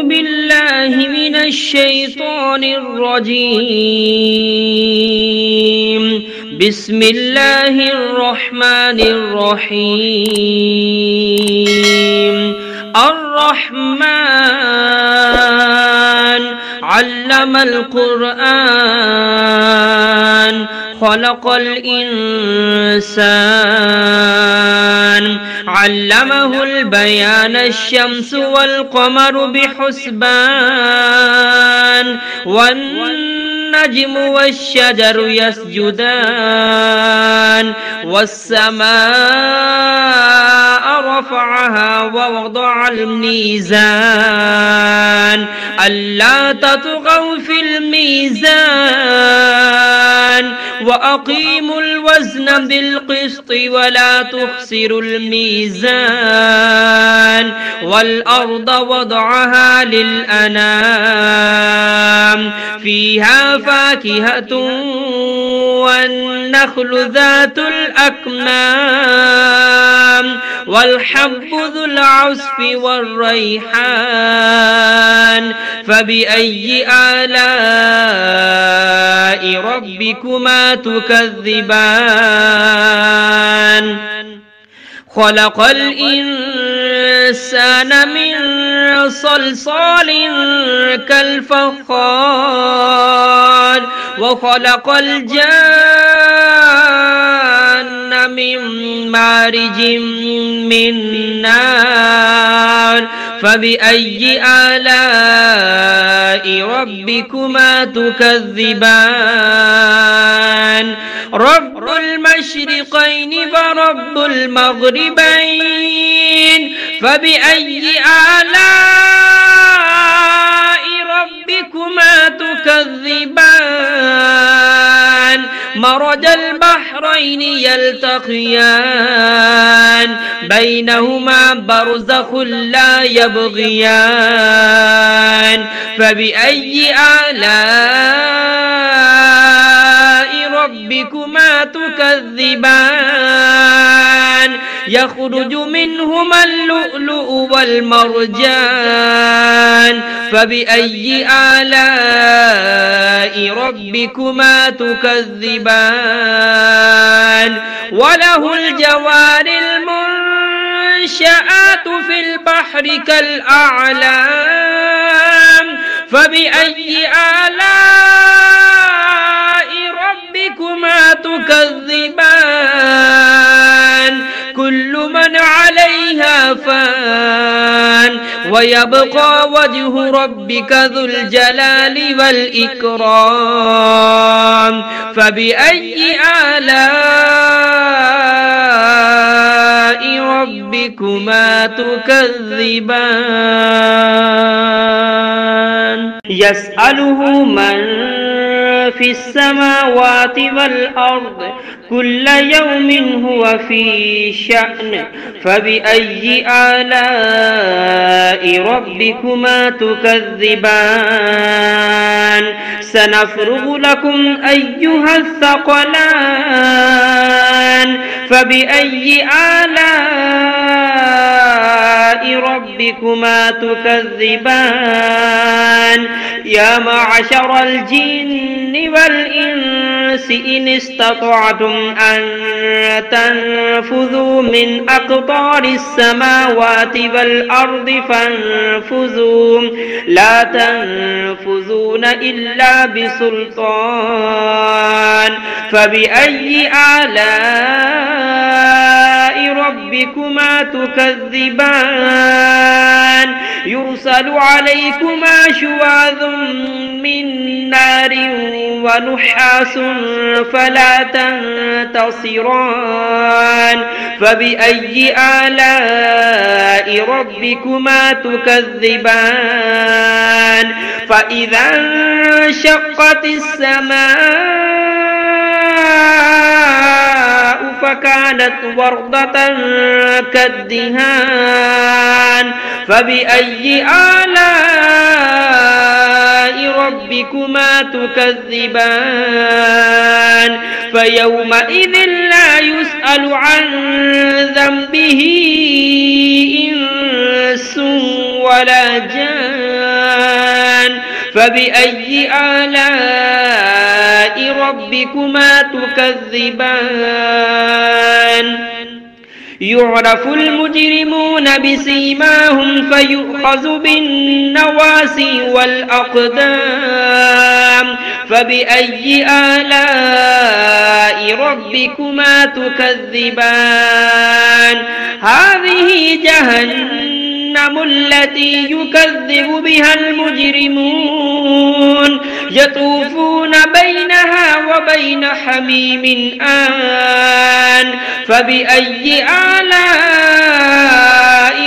بالله من الشيطان الرجيم. بسم الله الرحمن الرحيم. الرحمن علم القرآن خلق الإنسان علمه البيان. الشمس والقمر بحسبان والنجم والشجر يسجدان والسماء رفعها ووضع الميزان ألا تطغوا في الميزان وأقيموا الوزن بالقسط ولا تخسروا الميزان. والأرض وضعها للأنام فيها فاكهة والنخل ذات الأكمام والحب ذو العصف والريحان. فبأي آلاء ربكما تكذبان؟ خلق الإنسان من صلصال كالفخار وخلق الجان من مارج من نار. فبأي آلاء ربكما تكذبان؟ رب المشرقين ورب المغربين. فبأي آلاء ربكما تكذبان؟ مرج البحرين يلتقيان بينهما برزخ لا يبغيان. فبأي آلاء ربكما تكذبان؟ يخرج منهما اللؤلؤ والمرجان. فبأي آلاء ربكما تكذبان؟ وله الجوار المنشآت في البحر كالأعلام. فبأي آلاء ربكما تكذبان؟ كل من عليها فان ويبقى وجه ربك ذو الجلال والإكرام. فبأي آلاء ربكما تكذبان؟ يسأله من في السماوات والأرض كل يوم هو في شأن. فبأي آلاء ربكما تكذبان؟ سنفرغ لكم أيها الثقلان. فبأي آلاء ربكما تكذبان؟ يا معشر الجن والإنس إن استطعتم أن تنفذوا من أقطار السماوات والأرض فانفذوا لا تنفذون إلا بسلطان. فبأي آلاء ربكما تكذبان؟ يرسل عليكما شواظ من نار ونحاس فلا تنتصران. فبأي آلاء ربكما تكذبان؟ فإذا انشقت السماء فكانت وردة كالدهان. فبأي آلاء ربكما تكذبان؟ فيومئذ لا يسأل عن ذنبه إنس ولا جان. فبأي آلاء ربكما تكذبان يعرف المجرمون بسيماهم فيؤخذ بالنواسي والأقدام فبأي آلاء ربكما تكذبان هذه جهنم التي يكذب بها المجرمون يطوفون بينها وبين حميم آن فبأي آلاء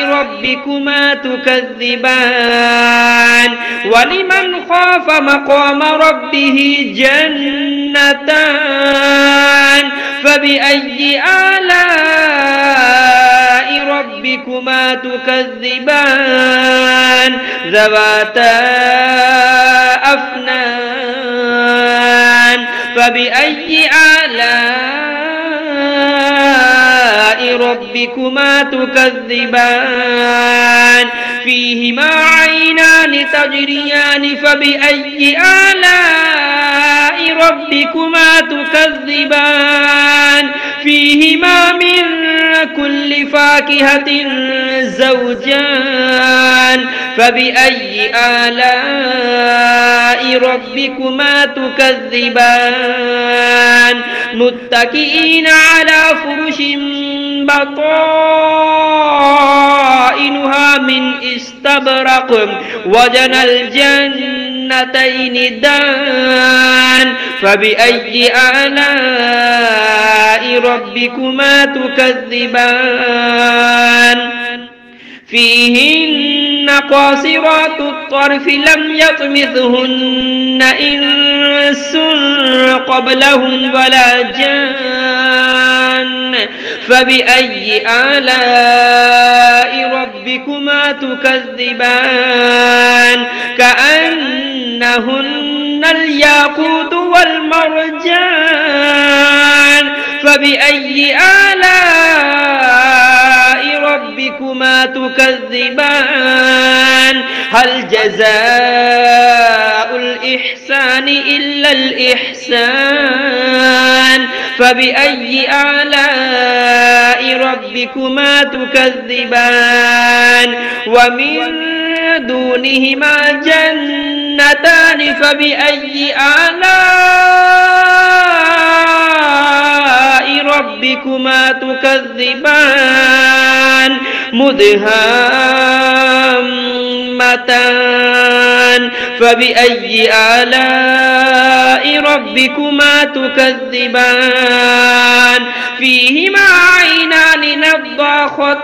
ربكما تكذبان ولمن خاف مقام ربه جنتان فبأي آلاء ربكما تكذبان ذواتا أفنان فبأي آلاء ربكما تكذبان فيهما عينان تجريان فبأي آلاء ربكما تكذبان فيهما من كل فاكهة زوجان فبأي آلاء ربكما تكذبان متكئين على فرش بطائنها من استبرق وجنى الجنتين دان فبأي آلاء ربكما تكذبان فيهن قاصرات الطرف لم يطمثهن إنس قبلهم ولا جان فبأي آلاء ربكما تكذبان كأنهن الياقوت والمرجان فبأي آلاء ربكما تكذبان هل جزاء الإحسان إلا الإحسان فبأي آلاء ربكما تكذبان ومن دونهما جنتان فبأي آلاء ربكما تكذبان مدهامتان فبأي آلاء ربكما تكذبان فيهما عينان نضاختان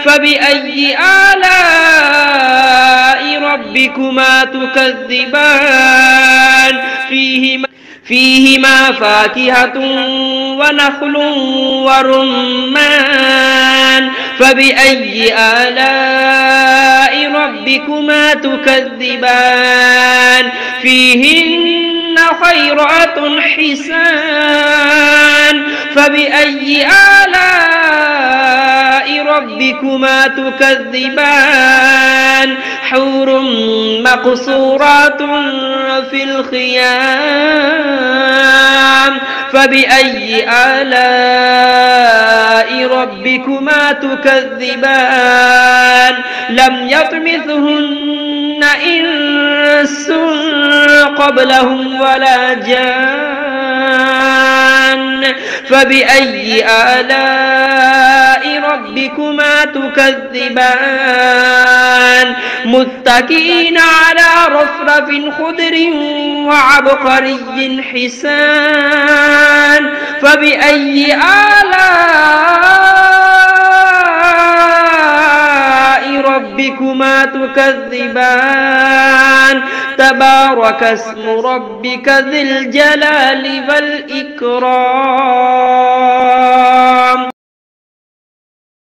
فبأي آلاء ربكما تكذبان فيهما فاكهة ونخل ورمان فبأي آلاء ربكما تكذبان فيهن خيرات حسان فبأي آلاء ربكما تكذبان حور مقصورات في الخيام فبأي آلاء ربكما تكذبان لم يطمثهن إنس قبلهم ولا جان فبأي آلاء ربكما تكذبان متكئين على رفرف خضر وعبقري حسان فبأي آلاء ربكما تكذبان تبارك اسم ربك ذي الجلال والإكرام.